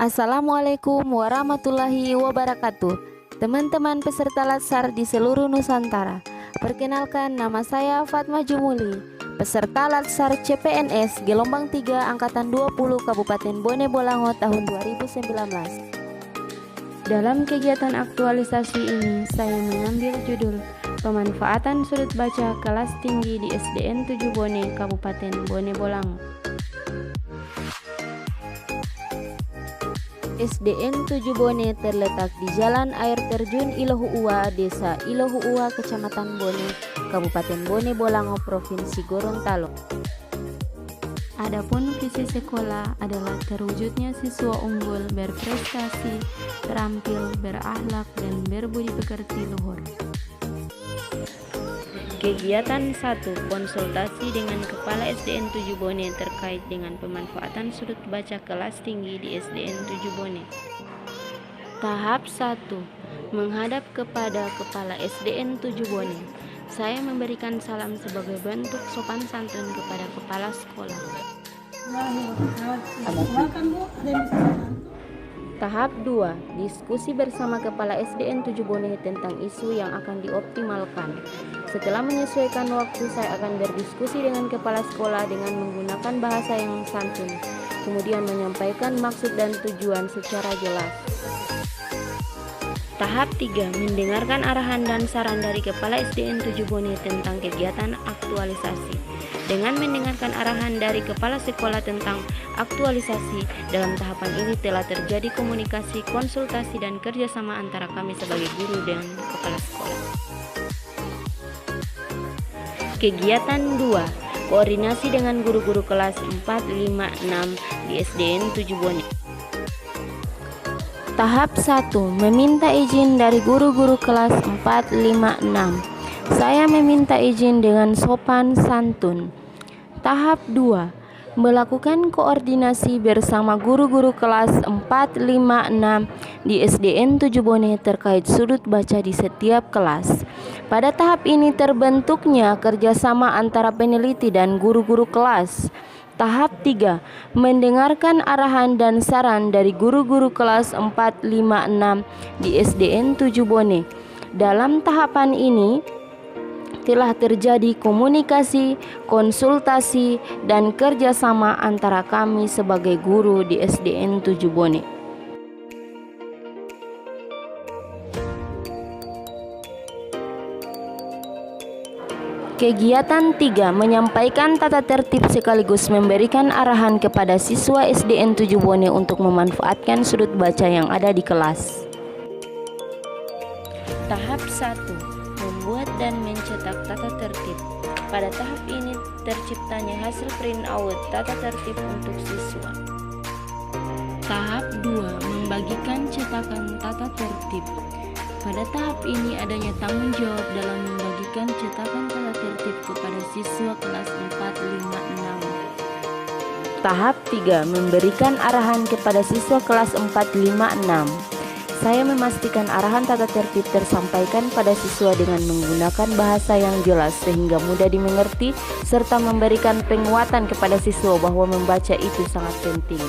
Assalamualaikum warahmatullahi wabarakatuh. Teman-teman peserta Latsar di seluruh Nusantara. Perkenalkan, nama saya Fatma Jumuli, peserta Latsar CPNS Gelombang 3 Angkatan 20 Kabupaten Bone Bolango tahun 2019. Dalam kegiatan aktualisasi ini, saya mengambil judul Pemanfaatan Sudut Baca Kelas Tinggi di SDN 7 Bone, Kabupaten Bone Bolango. SDN 7 Bone terletak di Jalan Air Terjun Ilohuua, Desa Ilohuua, Kecamatan Bone, Kabupaten Bone Bolango, Provinsi Gorontalo. Adapun visi sekolah adalah terwujudnya siswa unggul, berprestasi, terampil, berakhlak, dan berbudi pekerti luhur. Kegiatan 1. Konsultasi dengan Kepala SDN 7 Bone terkait dengan pemanfaatan sudut baca kelas tinggi di SDN 7 Bone. Tahap 1. Menghadap kepada Kepala SDN 7 Bone. Saya memberikan salam sebagai bentuk sopan santun kepada kepala sekolah. Tahap 2. Diskusi bersama Kepala SDN 7 Bone tentang isu yang akan dioptimalkan. Setelah menyesuaikan waktu, saya akan berdiskusi dengan kepala sekolah dengan menggunakan bahasa yang santun, kemudian menyampaikan maksud dan tujuan secara jelas. Tahap 3. Mendengarkan arahan dan saran dari Kepala SDN 7 Bone tentang kegiatan aktualisasi. Dengan mendengarkan arahan dari kepala sekolah tentang aktualisasi, dalam tahapan ini telah terjadi komunikasi, konsultasi, dan kerjasama antara kami sebagai guru dan kepala sekolah. Kegiatan 2. Koordinasi dengan guru-guru kelas 4, 5, 6 di SDN 7 Bone. Tahap 1. Meminta izin dari guru-guru kelas 4, 5, 6. Saya meminta izin dengan sopan santun. Tahap 2. Melakukan koordinasi bersama guru-guru kelas 4, 5, 6 di SDN 7 Bone terkait sudut baca di setiap kelas. Pada tahap ini terbentuknya kerjasama antara peneliti dan guru-guru kelas. Tahap 3. Mendengarkan arahan dan saran dari guru-guru kelas 4, 5, 6 di SDN 7 Bone. Dalam tahapan ini telah terjadi komunikasi, konsultasi, dan kerjasama antara kami sebagai guru di SDN 7 Bone. Kegiatan 3. Menyampaikan tata tertib sekaligus memberikan arahan kepada siswa SDN 7 Bone untuk memanfaatkan sudut baca yang ada di kelas. Tahap 1. Membuat dan mencetak tata tertib. Pada tahap ini terciptanya hasil print out tata tertib untuk siswa. Tahap 2. Membagikan cetakan tata tertib. Pada tahap ini adanya tanggung jawab dalam membagikan cetakan tata tertib kepada siswa kelas 4, 5, 6. Tahap 3. Memberikan arahan kepada siswa kelas 4, 5, 6. Saya memastikan arahan tata tertib tersampaikan pada siswa dengan menggunakan bahasa yang jelas sehingga mudah dimengerti, serta memberikan penguatan kepada siswa bahwa membaca itu sangat penting.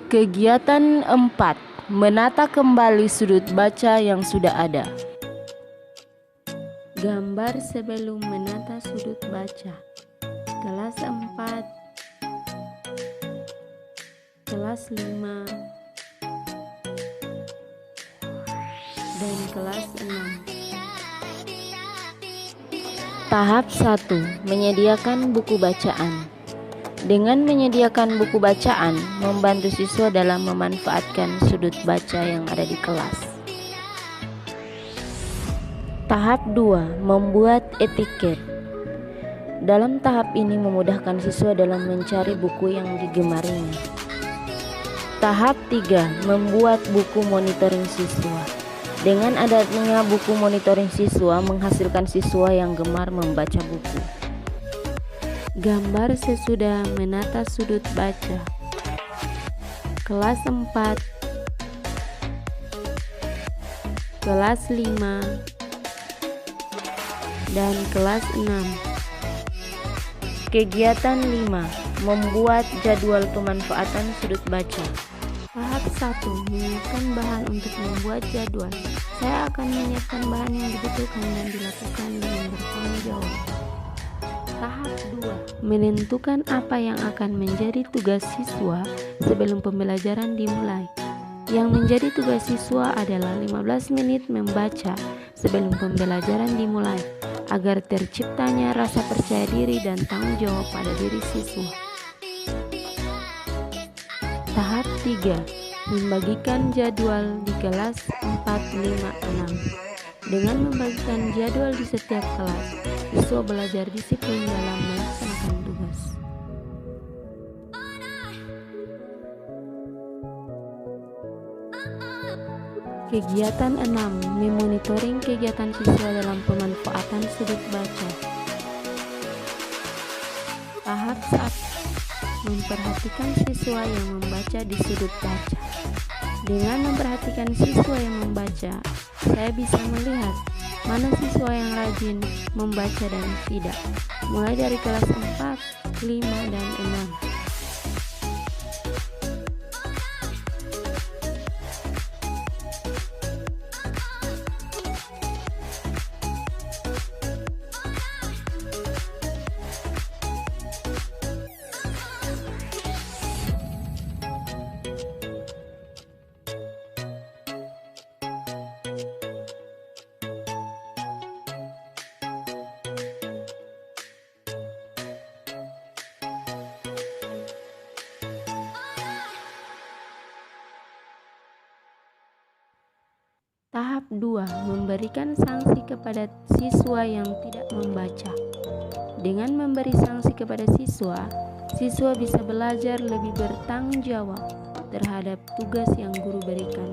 Kegiatan 4. Menata kembali sudut baca yang sudah ada. Gambar sebelum menata sudut baca. Kelas 4, kelas 5, dan kelas 6. Tahap 1. Menyediakan buku bacaan. Dengan menyediakan buku bacaan, membantu siswa dalam memanfaatkan sudut baca yang ada di kelas. Tahap 2. Membuat etiket. Dalam tahap ini memudahkan siswa dalam mencari buku yang digemarinya. Tahap 3. Membuat buku monitoring siswa. Dengan adanya buku monitoring siswa menghasilkan siswa yang gemar membaca buku. Gambar sesudah menata sudut baca. Kelas 4, kelas 5, dan kelas 6. Kegiatan 5. Membuat jadwal pemanfaatan sudut baca. Tahap 1. Menyiapkan bahan untuk membuat jadwal. Saya akan menyiapkan bahan yang dibutuhkan dan dilakukan dengan bertanggung jawab. Tahap 2. Menentukan apa yang akan menjadi tugas siswa sebelum pembelajaran dimulai. Yang menjadi tugas siswa adalah 15 menit membaca sebelum pembelajaran dimulai, agar terciptanya rasa percaya diri dan tanggung jawab pada diri siswa. Tahap 3. Membagikan jadwal di kelas 4, 5, 6. Dengan membagikan jadwal di setiap kelas, siswa belajar disiplin dalam melaksanakan tugas. Kegiatan 6. Memonitoring kegiatan siswa dalam pemanfaatan sudut baca. Tahap 1. Memperhatikan siswa yang membaca di sudut baca. Dengan memperhatikan siswa yang membaca, saya bisa melihat mana siswa yang rajin membaca dan tidak, mulai dari kelas 4, 5, dan 6. Tahap 2. Memberikan sanksi kepada siswa yang tidak membaca. Dengan memberi sanksi kepada siswa, siswa bisa belajar lebih bertanggung jawab terhadap tugas yang guru berikan.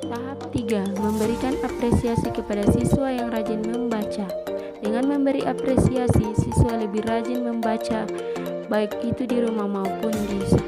Tahap 3. Memberikan apresiasi kepada siswa yang rajin membaca. Dengan memberi apresiasi, siswa lebih rajin membaca, baik itu di rumah maupun di sekolah.